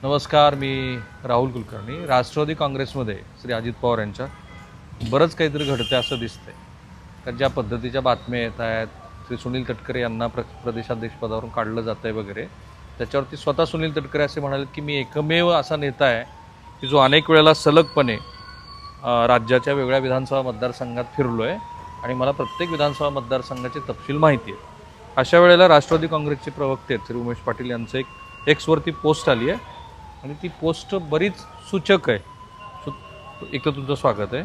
नमस्कार, मी राहुल कुलकर्णी. राष्ट्रवादी काँग्रेसमध्ये श्री अजित पवार यांच्या बरंच काहीतरी घडतं असं दिसतंय. तर ज्या पद्धतीच्या बातम्या येत आहेत, श्री सुनील तटकरे यांना प्रदेशाध्यक्षपदावरून काढलं जातं आहे वगैरे, त्याच्यावरती स्वतः सुनील तटकरे असे म्हणाले की मी एकमेव असा नेता आहे की जो अनेक वेळेला सलगपणे राज्याच्या वेगळ्या विधानसभा मतदारसंघात फिरलो आहे आणि मला प्रत्येक विधानसभा मतदारसंघाचे तपशील माहिती आहे. अशा वेळेला राष्ट्रवादी काँग्रेसचे प्रवक्ते श्री उमेश पाटील यांचं एक एक्सवरती पोस्ट आली आहे आणि ती पोस्ट बरीच सूचक आहे. एक तर तुमचं स्वागत आहे.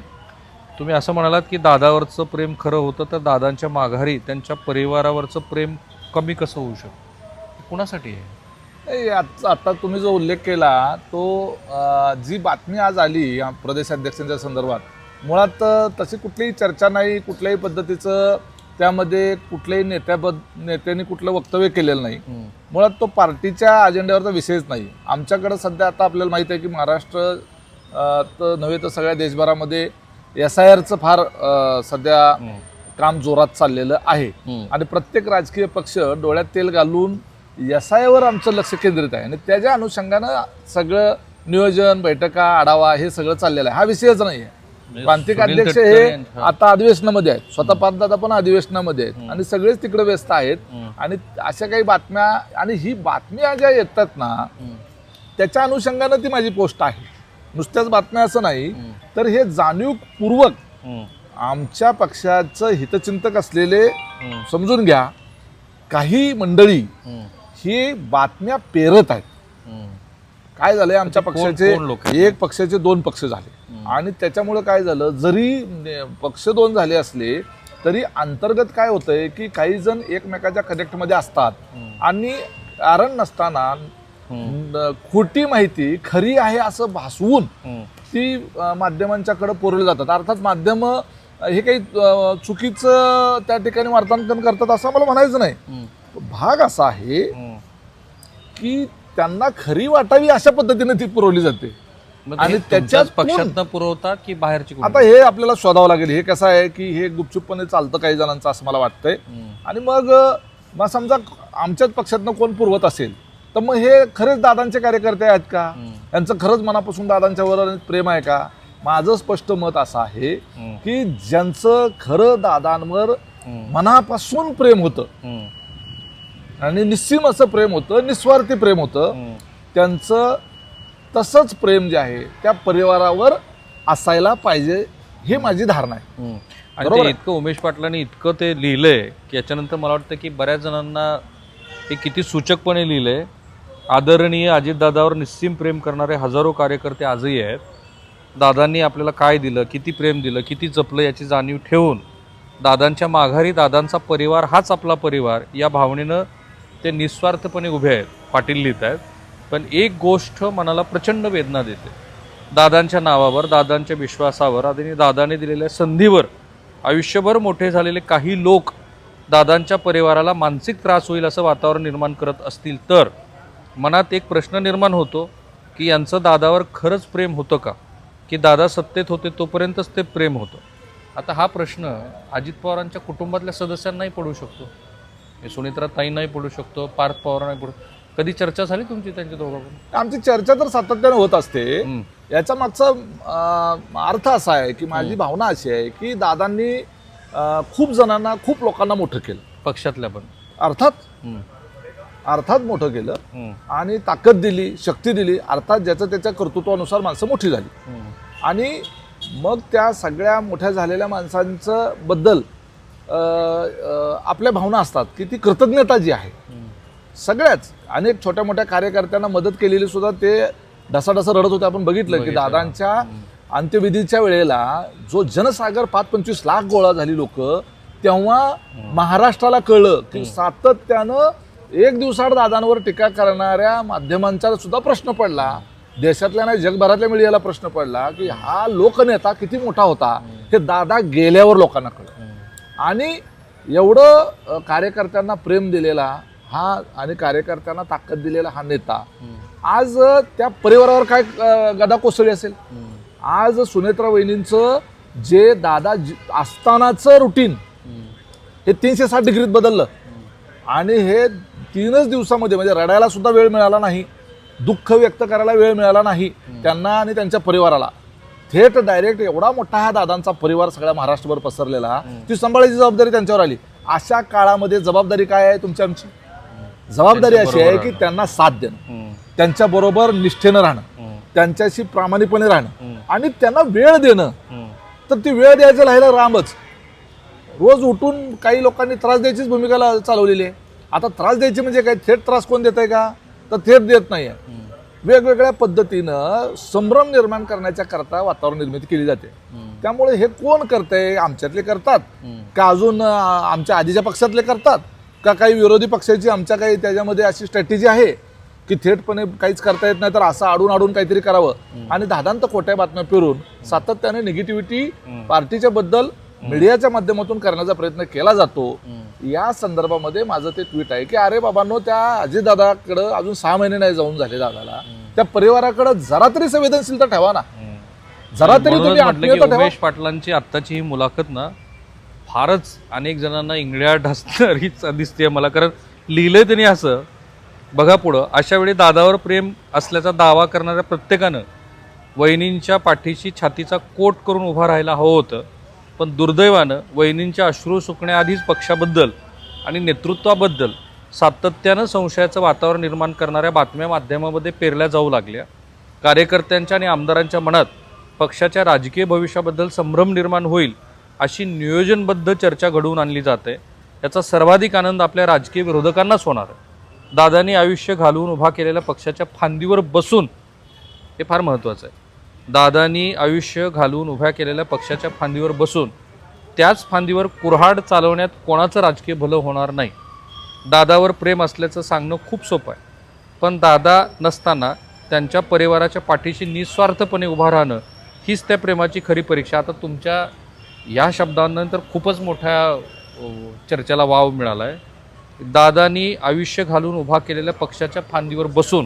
तुम्ही असं म्हणालात की दादावरचं प्रेम खरं होतं तर दादांच्या माघारी त्यांच्या परिवारावरचं प्रेम कमी कसं होऊ शकतं, कुणासाठी आहे? आता तुम्ही जो उल्लेख केला तो जी बातमी आज आली प्रदेश अध्यक्षांच्या संदर्भात, मुळात तशी कुठलीही चर्चा नाही, कुठल्याही पद्धतीचं त्यामध्ये कुठल्याही नेत्यांनी कुठलं वक्तव्य केलेलं नाही. मुळात तो पार्टीच्या अजेंड्यावरचा विषयच नाही. आमच्याकडं सध्या आता आपल्याला माहिती आहे की महाराष्ट्र तर नव्हे तर सगळ्या देशभरामध्ये SIRचं फार सध्या काम जोरात चाललेलं आहे आणि प्रत्येक राजकीय पक्ष डोळ्यात तेल घालून SIR आमचं लक्ष केंद्रित आहे आणि त्याच्या अनुषंगानं सगळं नियोजन, बैठका, आढावा हे सगळं चाललेलं आहे. हा विषयच नाही आहे. प्रांतिक अध्यक्ष हे आता अधिवेशनामध्ये आहेत, स्वतः पाटदादा पण अधिवेशनामध्ये आहेत आणि सगळेच तिकडे व्यस्त आहेत आणि अशा काही बातम्या आणि ही बातम्या ज्या येतात ना त्याच्या अनुषंगानं ती माझी पोस्ट आहे. नुसत्याच बातम्या असं नाही तर हे जाणीवपूर्वक आमच्या पक्षाचं हितचिंतक असलेले समजून घ्या काही मंडळी ही बातम्या पेरत आहेत. काय झालंय, आमच्या पक्षाचे एक पक्षाचे दोन पक्ष झाले आणि त्याच्यामुळे काय झालं, जरी पक्ष दोन झाले असले तरी अंतर्गत काय होतंय की काही जण एकमेकाच्या कनेक्टमध्ये असतात आणि कारण नसताना खोटी माहिती खरी आहे असं भासवून ती माध्यमांच्याकडे पुरवली जातात. अर्थात माध्यम हे काही चुकीचं त्या ठिकाणी वार्तांकन करतात असं मला म्हणायचं नाही. भाग असा आहे की त्यांना खरी वाटावी अशा पद्धतीने ती पुरवली जाते आणि त्याच्याच पक्षातनं पुरवता की बाहेरची? आता हे आपल्याला शोधावं लागेल. हे कसं आहे की हे गुपचूपपणे चालतं काही जणांचं असं मला वाटतंय आणि मग समजा आमच्याच पक्षातनं कोण पुरवत असेल तर मग हे खरेच दादांचे कार्यकर्ते आहेत का, यांचं खरंच मनापासून दादांच्यावर प्रेम आहे का? माझं स्पष्ट मत असं आहे की ज्यांचं खरं दादांवर मनापासून प्रेम होतं आणि निस्सीम असं प्रेम होतं, निस्वार्थी प्रेम होतं, त्यांचं तसंच प्रेम जे आहे त्या परिवारावर असायला पाहिजे, हे माझी धारणा आहे. आणि ते इतकं उमेश पाटलांनी इतकं ते लिहिलंय की याच्यानंतर मला वाटतं की बऱ्याच जणांना हे किती सूचकपणे लिहिलंय. आदरणीय अजितदादावर निस्सीम प्रेम करणारे हजारो कार्यकर्ते आजही आहेत. दादांनी आपल्याला काय दिलं, किती प्रेम दिलं, किती जपलं याची जाणीव ठेवून दादांच्या माघारी दादांचा परिवार हाच आपला परिवार या भावनेनं ते निस्वार्थपणे उभे आहेत, पाटील लिहित आहेत. पण एक गोष्ट मनाला प्रचंड वेदना देते. दादांच्या नावावर, दादांच्या विश्वासावर आणि दादाने दिलेल्या संधीवर आयुष्यभर मोठे झालेले काही लोक दादांच्या परिवाराला मानसिक त्रास होईल असं वातावरण निर्माण करत असतील तर मनात एक प्रश्न निर्माण होतो की यांचं दादावर खरंच प्रेम होतं का, की दादा सत्तेत होते तोपर्यंतच ते प्रेम होतं? आता हा प्रश्न अजित पवारांच्या कुटुंबातल्या सदस्यांनाही पडू शकतो, सुनेत्रा ताईंनाही पडू शकतो, पार्थ पवारांनाही पडू. कधी चर्चा झाली तुमची त्यांच्या दोघांकडून? आमची चर्चा तर सातत्याने होत असते. याचा मागचा अर्थ असा आहे की माझी भावना अशी आहे की दादांनी खूप जणांना, खूप लोकांना मोठं केलं, पक्षातल्या पण अर्थात मोठं केलं आणि ताकद दिली, शक्ती दिली. अर्थात ज्याचं त्याच्या कर्तृत्वानुसार माणसं मोठी झाली आणि मग त्या सगळ्या मोठ्या झालेल्या माणसांचं बद्दल आपल्या भावना असतात की ती कृतज्ञता जी आहे सगळ्याच अनेक छोट्या मोठ्या कार्यकर्त्यांना मदत केलेली सुद्धा ते ढसाढसा रडत होते. आपण बघितलं की दादांच्या अंत्यविधीच्या वेळेला जो जनसागर 5-25 लाख गोळा झाली लोक, तेव्हा महाराष्ट्राला कळलं की सातत्यानं एक दिवसाआड दादांवर टीका करणाऱ्या माध्यमांचा सुद्धा प्रश्न पडला, देशातल्या नाही जगभरातल्या मीडियाला प्रश्न पडला की हा लोकनेता किती मोठा होता हे दादा गेल्यावर लोकांना कळलं. आणि एवढं कार्यकर्त्यांना प्रेम दिलेला हा आणि कार्यकर्त्यांना ताकद दिलेला हा नेता आज त्या परिवारावर काय गदा कोसळली असेल. आज सुनेत्रा वहिनींचं जे दादा असतानाचं रुटीन हे 360 डिग्रीत बदललं आणि हे 3च दिवसामध्ये म्हणजे रडायला सुद्धा वेळ मिळाला नाही दुःख व्यक्त करायला वेळ मिळाला नाही त्यांना आणि त्यांच्या परिवाराला. थेट डायरेक्ट एवढा मोठा हा दादांचा परिवार सगळ्या महाराष्ट्रभर पसरलेला, ती सांभाळायची जबाबदारी त्यांच्यावर आली. अशा काळामध्ये जबाबदारी काय आहे तुमची आमची? जबाबदारी अशी आहे की त्यांना साथ देणं, त्यांच्याबरोबर निष्ठेनं राहणं, त्यांच्याशी प्रामाणिकपणे राहणं आणि त्यांना वेळ देणं. तर ती वेळ द्यायचं राहिलं रामच. रोज उठून काही लोकांनी त्रास द्यायचीच भूमिका चालवलेली आहे. आता त्रास द्यायची म्हणजे काय? थेट त्रास कोण देत आहे का? तर थेट देत नाही आहे. वेगवेगळ्या पद्धतीनं संभ्रम निर्माण करण्याच्या करता वातावरण निर्मिती केली जाते. त्यामुळे हे कोण करतंय? आमच्यातले करतात का अजून आमच्या आधीच्या पक्षातले करतात का काही विरोधी पक्षाची आमच्या काही त्याच्यामध्ये अशी स्ट्रॅटेजी आहे की थेटपणे काहीच करता येत नाही तर असं आडून काहीतरी करावं आणि दादांत खोट्या बातम्या फिरून सातत्याने निगेटिव्हिटी पार्टीच्या बद्दल मीडियाच्या माध्यमातून करण्याचा प्रयत्न केला जातो. या संदर्भामध्ये माझं ते ट्विट आहे की अरे बाबांनो, त्या अजितदादाकडं अजून 6 महिने नाही जाऊन झाले दादाला, त्या परिवाराकडे जरा तरी संवेदनशीलता ठेवा ना, जरा तरी तुम्ही आत्मीयता ठेवा. उमेश पाटलांची आत्ताची ही मुलाखत ना फारच अनेक जणांना इंगळ्या ढासणारीच दिसते मला. कारण लिहिलंय त्यांनी असं, बघा पुढं, अशा वेळी दादावर प्रेम असल्याचा दावा करणाऱ्या प्रत्येकानं वहिनींच्या पाठीशी छातीचा कोट करून उभा राहायला हवं होतं. पण दुर्दैवानं वहिनींच्या अश्रू सुकण्याआधीच पक्षाबद्दल आणि नेतृत्वाबद्दल सातत्यानं संशयाचं वातावरण निर्माण करणाऱ्या बातम्या माध्यमामध्ये पेरल्या जाऊ लागल्या. कार्यकर्त्यांच्या आणि आमदारांच्या मनात पक्षाच्या राजकीय भविष्याबद्दल संभ्रम निर्माण होईल अशी नियोजनबद्ध चर्चा घडवून आणली जाते. याचा सर्वाधिक आनंद आपल्या राजकीय विरोधकांनाच होणार आहे. दादांनी आयुष्य घालवून उभा केलेल्या पक्षाच्या फांदीवर बसून, हे फार महत्त्वाचं आहे, दादांनी आयुष्य घालवून उभ्या केलेल्या पक्षाच्या फांदीवर बसून त्याच फांदीवर कुऱ्हाड चालवण्यात कोणाचं राजकीय भलं होणार नाही. दादावर प्रेम असल्याचं सांगणं खूप सोपं आहे, पण दादा नसताना त्यांच्या परिवाराच्या पाठीशी निस्वार्थपणे उभा राहणं हीच त्या प्रेमाची खरी परीक्षा. आता तुमच्या या शब्दांनंतर खूपच मोठ्या चर्चेला वाव मिळाला आहे. दादांनी आयुष्य घालून उभा केलेल्या पक्षाच्या फांदीवर बसून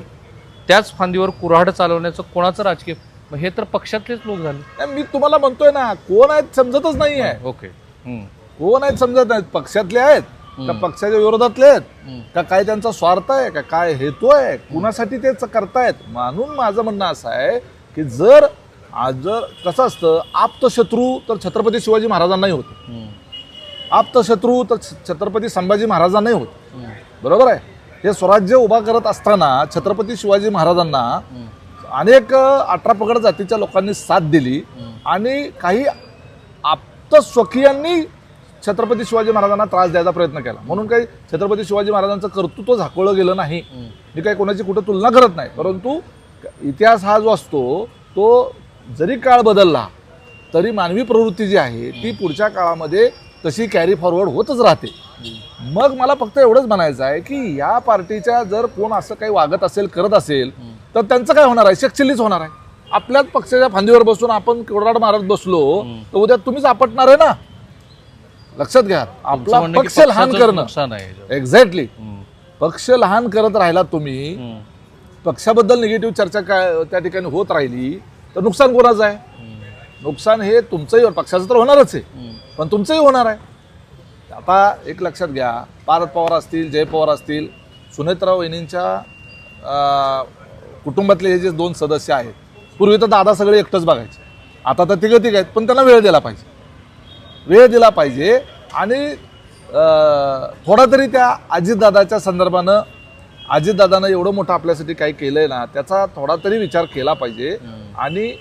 त्याच फांदीवर कुऱ्हाड चालवण्याचं कोणाचं राजकीय? हे तर पक्षातलेच लोक झाले. मी तुम्हाला म्हणतोय ना, कोण आहेत समजतच नाही आहे. ओके, कोण आहेत समजत नाहीत. पक्षातले आहेत का पक्षाच्या विरोधातले आहेत का काय त्यांचा स्वार्थ आहे का काय हेतू आहे, कुणासाठी तेच करतायत. म्हणून माझं म्हणणं असं आहे की जर कसं असतं, आप्तशत्रू तर छत्रपती शिवाजी महाराजांनाही होते, आप्तशत्रू तर छत्रपती संभाजी महाराजांनाही होते. बरोबर आहे. हे स्वराज्य उभा करत असताना छत्रपती शिवाजी महाराजांना अनेक 18 पगड जातीच्या लोकांनी साथ दिली आणि काही आप्तस्वकीयांनी छत्रपती शिवाजी महाराजांना त्रास द्यायचा प्रयत्न केला. म्हणून काही छत्रपती शिवाजी महाराजांचं कर्तृत्व झाकवलं गेलं नाही. मी काही कोणाची कुठं तुलना करत नाही, परंतु इतिहास हा जो असतो तो जरी काळ बदलला तरी मानवी प्रवृत्ती जी आहे ती पुढच्या काळामध्ये तशी कॅरी फॉरवर्ड होतच राहते. मग मला फक्त एवढंच म्हणायचं आहे की या पार्टीच्या जर कोण असं काही वागत असेल, करत असेल, तर त्यांचं काय होणार आहे? शेकचिल्लीच होणार आहे. आपल्याच पक्षाच्या फांदीवर बसून आपण कोरडाड मारत बसलो तर उद्या तुम्हीच आपटणार आहे ना. लक्षात घ्या, आपला पक्ष लहान करणं, एक्झॅक्टली, पक्ष लहान करत राहिला तुम्ही, पक्षाबद्दल निगेटिव्ह चर्चा काय त्या ठिकाणी होत राहिली तर नुकसान कोणाचं आहे? नुकसान हे तुमचंही, पक्षाचं तर होणारच आहे पण तुमचंही होणार आहे. आता एक लक्षात घ्या, पार्थ पवार असतील, जय पवार असतील, सुनेत्रा वहिनींच्या कुटुंबातले हे जे 2 सदस्य आहेत, पूर्वी तर दादा सगळे एकटंच बघायचे, आता तर तिघ आहेत, पण त्यांना वेळ दिला पाहिजे, वेळ दिला पाहिजे. आणि थोडा तरी त्या अजितदादाच्या संदर्भानं, अजितदादानं एवढं मोठं आपल्यासाठी काही केलंय ना, त्याचा थोडा तरी विचार केला पाहिजे आणि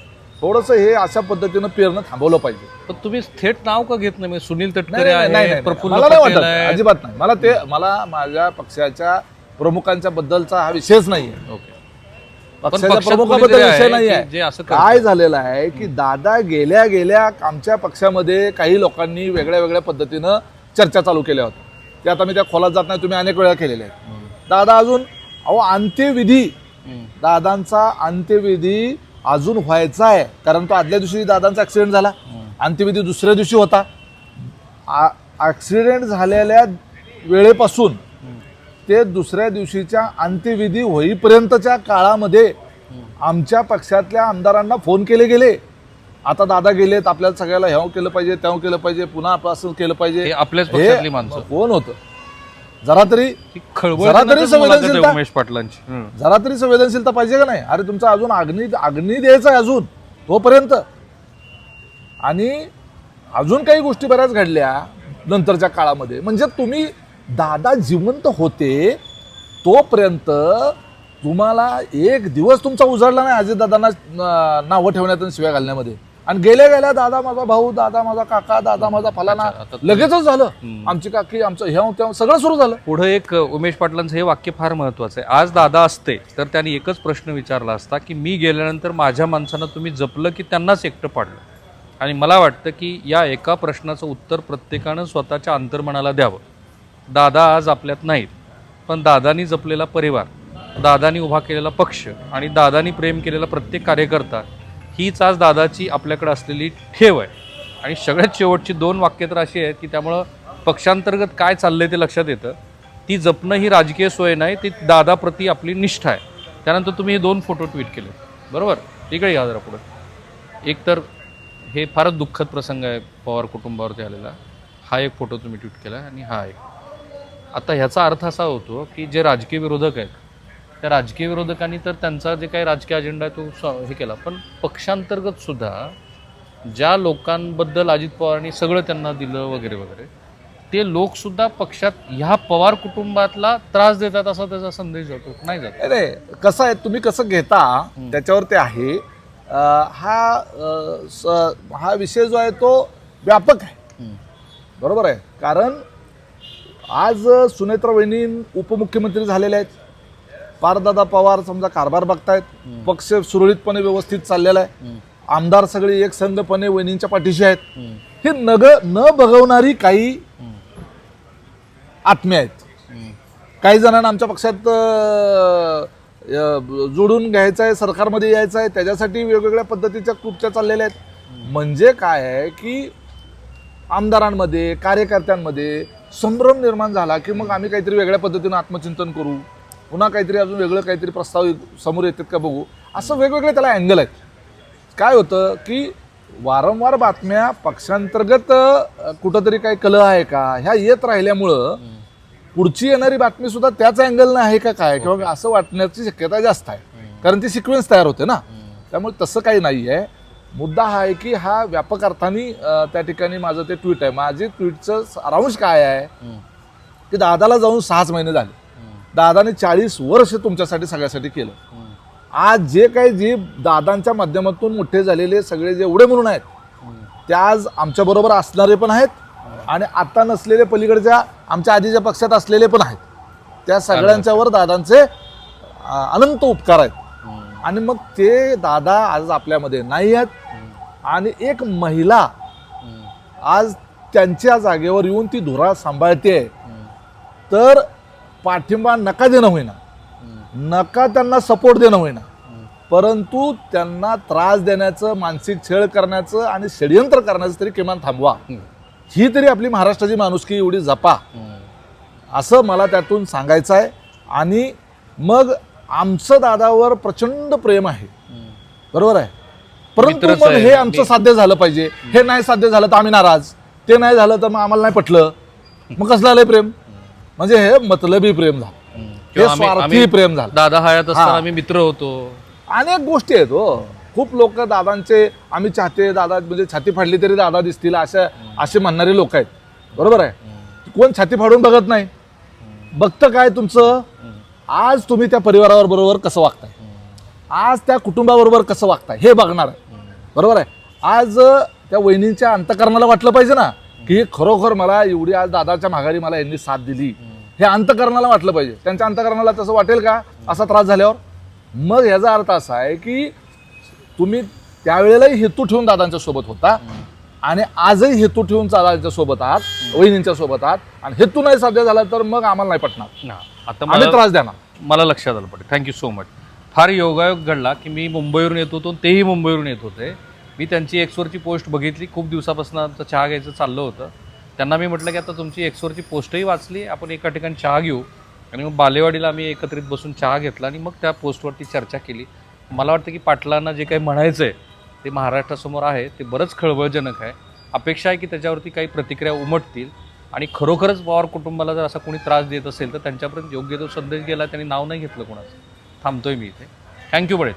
थोडंसं हे अशा पद्धतीनं पेरणं थांबवलं पाहिजे. पण तुम्ही थेट नाव का घेत नाही? सुनील तटकरे नाही, मला नाही वाटत, अजिबात नाही. मला माझ्या पक्षाच्या प्रमुखांच्या बद्दलचा हा विषयच नाहीये. ओके, पक्षाच्या प्रमुखाबद्दल विषय नाही आहे. काय झालेलं आहे की दादा गेल्या आमच्या पक्षामध्ये काही लोकांनी वेगळ्या वेगळ्या पद्धतीनं चर्चा चालू केल्या होत्या. ते आता मी त्या खोलात जात नाही, तुम्ही अनेक वेळा केलेल्या आहेत. दादा अजून अंत्यविधी, दादांचा अंत्यविधी अजून व्हायचा आहे, कारण तो आदल्या दिवशी दादांचा ऍक्सिडेंट झाला, अंत्यविधी दुसऱ्या दिवशी होता. ऍक्सिडेंट झालेल्या वेळेपासून ते दुसऱ्या दिवशीच्या अंत्यविधी होईपर्यंतच्या काळामध्ये आमच्या पक्षातल्या आमदारांना फोन केले गेले. आता दादा गेलेत, आपल्याला सगळ्याला ह्याव केलं पाहिजे, त्याव केलं पाहिजे, पुन्हा असं केलं पाहिजे. आपल्याच पक्षातली माणसं कोण होतं? जरा तरी ती खळबळ जरा तरी जनकच मुलाखत आहे संवेदनशीलता उमेश पाटलांची. जरा तरी संवेदनशीलता पाहिजे का नाही? अरे तुमचा अजून अग्नी द्यायचा आहे अजून तोपर्यंत. आणि अजून काही गोष्टी बऱ्याच घडल्या नंतरच्या काळामध्ये. म्हणजे तुम्ही दादा जिवंत होते तोपर्यंत तुम्हाला एक दिवस तुमचा उजाडला नाही अजितदादांना नावं ठेवण्यात आणि शिव्या घालण्यामध्ये. आणि गेल्या गेल्या दादा माझा भाऊ, दादा माझा काका, दादा माझा फलाना, आता लगेचच झालं. आमची काकी, आमचं ह्या त्या सगळं सुरू झालं. पुढे एक उमेश पाटलांचं हे वाक्य फार महत्वाचं आहे. आज दादा असते तर त्यांनी एकच प्रश्न विचारला असता की मी गेल्यानंतर माझ्या माणसांना तुम्ही जपलं की त्यांनाच एकटं पाडलं. आणि मला वाटतं की या एका प्रश्नाचं उत्तर प्रत्येकानं स्वतःच्या अंतर्मनाला द्यावं. दादा आज आपल्यात नाहीत, पण दादानी जपलेला परिवार, दादानी उभा केलेला पक्ष आणि दादानी प्रेम केलेला प्रत्येक कार्यकर्ता हीच आज दादाची आपल्याकडे असलेली ठेव आहे. आणि सगळ्यात शेवटची 2 वाक्य तर अशी आहेत की त्यामुळं पक्षांतर्गत काय चाललंय ते लक्षात येतं. ती जपणं ही राजकीय सोय नाही, ती दादाप्रती आपली निष्ठा आहे. त्यानंतर तुम्ही हे 2 फोटो ट्विट केले, बरोबर? इकडे या जरा पुढे. एक तर हे फारच दुःखद प्रसंग आहे पवार कुटुंबावरती आलेला. हा एक फोटो तुम्ही ट्विट केला आणि हा एक. आता ह्याचा अर्थ असा होतो की जे राजकीय विरोधक आहेत त्या राजकीय विरोधकांनी तर त्यांचा जे काही राजकीय अजेंडा आहे तो हे केला, पण पक्षांतर्गत सुद्धा ज्या लोकांबद्दल अजित पवारांनी सगळं त्यांना दिलं वगैरे वगैरे ते लोकसुद्धा पक्षात ह्या पवार कुटुंबातला त्रास देतात असा त्याचा संदेश जातो, नाही जात? अरे कसं आहे, तुम्ही कसं घेता त्याच्यावर ते आहे. हा विषय जो आहे तो व्यापक आहे, बरोबर आहे. कारण आज सुनेत्रा वहिनी उपमुख्यमंत्री झालेल्या आहेत, पारदादा पवार समजा कारभार बघतायत, पक्ष सुरळीतपणे व्यवस्थित चाललेला आहे, आमदार सगळे एकसंघपणे वहिनींच्या पाठीशी आहेत. हे न बघवणारी काही आत्मे आहेत. काही जणांना आमच्या पक्षात जोडून घ्यायचं आहे, सरकारमध्ये यायचं आहे, त्याच्यासाठी वेगवेगळ्या पद्धतीच्या कृत्या चाललेल्या आहेत. म्हणजे काय आहे की आमदारांमध्ये, कार्यकर्त्यांमध्ये संभ्रम निर्माण झाला की मग आम्ही काहीतरी वेगळ्या पद्धतीनं आत्मचिंतन करू, पुन्हा काहीतरी अजून वेगळं काहीतरी प्रस्ताव समोर येतात का बघू, असं वेगवेगळे त्याला अँगल आहेत. काय होतं की वारंवार बातम्या पक्षांतर्गत कुठंतरी काही कलह आहे का ह्या येत राहिल्यामुळं पुढची येणारी बातमी सुद्धा त्याच अँगलनं आहे का काय, किंवा असं वाटण्याची शक्यता जास्त आहे. कारण ती सिक्वेन्स तयार होते ना. त्यामुळे तसं काही नाही आहे. मुद्दा हा आहे की हा व्यापक अर्थाने त्या ठिकाणी माझं ते ट्विट आहे. माझी ट्विटचं सारांश काय आहे की दादाला जाऊन 6 महिने झाले. दादाने 40 वर्ष तुमच्यासाठी सगळ्यासाठी केलं. आज जे दादांच्या माध्यमातून मोठे झालेले सगळे जे एवढे म्हणून आहेत ते आज आमच्या बरोबर असणारे पण आहेत आणि आता नसलेले पलीकडच्या आमच्या आधीच्या पक्षात असलेले पण आहेत. त्या सगळ्यांच्यावर दादांचे अनंत उपकार आहेत. आणि मग ते दादा आज आपल्यामध्ये नाही आहेत. आणि एक महिला आज त्यांच्या जागेवर येऊन ती धुरा सांभाळते, तर पाठिंबा नका देणं होईना, नका त्यांना सपोर्ट देणं होईना, परंतु त्यांना त्रास देण्याचं, मानसिक छळ करण्याचं आणि षडयंत्र करण्याचं तरी किमान थांबवा. ही तरी आपली महाराष्ट्राची माणुसकी एवढी जपा, असं मला त्यातून सांगायचं आहे. आणि मग आमचं दादावर प्रचंड प्रेम आहे, बरोबर आहे, परंतु मग हे आमचं साध्य झालं पाहिजे. हे नाही साध्य झालं तर आम्ही नाराज, ते नाही झालं तर मग आम्हाला नाही पटलं. मग कसलं आलंय प्रेम? म्हणजे हे मतलबी प्रेम झालं, हे स्वार्थी प्रेम झालं. दादा हयात असताना आम्ही मित्र होतो. अनेक गोष्टी आहेत हो. खूप लोक दादांचे आम्ही चाहते, दादा म्हणजे छाती फाडली तरी दादा दिसतील असे म्हणणारे लोक आहेत, बरोबर आहे. कोण छाती फाडून बघत नाही, बघतं काय तुमचं आज तुम्ही त्या परिवारावर बरोबर कसं वागताय, आज त्या कुटुंबाबरोबर कसं वागताय हे बघणार आहे, बरोबर आहे. आज त्या वहिनींच्या अंतकरणाला वाटलं पाहिजे ना की खरोखर मला एवढी आज दादाच्या माघारी मला यांनी साथ दिली, हे अंतकरणाला वाटलं पाहिजे. त्यांच्या अंतकरणाला तसं वाटेल का असा त्रास झाल्यावर? मग याचा अर्थ असा आहे की तुम्ही त्यावेळेलाही हेतू ठेवून दादांच्या सोबत होता आणि आजही हेतू ठेवून दादांच्या सोबत आहात, वहिनींच्या सोबत आहात. आणि हेतू नाही साध्य झाला तर मग आम्हाला नाही पटणार, आता आम्ही त्रास देणार. मला लक्षात आलं पडेल. Thank you so much. फार योगायोग घडला की मी मुंबईवरून येत होतो, तेही मुंबईवरून येत होते. मी त्यांची एक्सवरची पोस्ट बघितली. खूप दिवसापासून आमचं चहा घ्यायचं चाललं होतं. त्यांना मी म्हटलं की आता तुमची एक्सवरची पोस्टही वाचली, आपण एका ठिकाणी चहा घेऊ. आणि मग बालेवाडीला आम्ही एकत्रित बसून चहा घेतला आणि मग त्या पोस्टवरती चर्चा केली. मला वाटतं की पाटलांना जे काही म्हणायचं आहे ते महाराष्ट्रासमोर आहे, ते बरंच खळबळजनक आहे. अपेक्षा आहे की त्याच्यावरती काही प्रतिक्रिया उमटतील. आणि खरोखरच पवार कुटुंबाला जर असा कोणी त्रास देत असेल तर त्यांच्यापर्यंत योग्य तो संदेश गेला, त्यांनी नाव नाही घेतलं कोणाचं. थांबतोय मी इथे. थँक्यू बळे.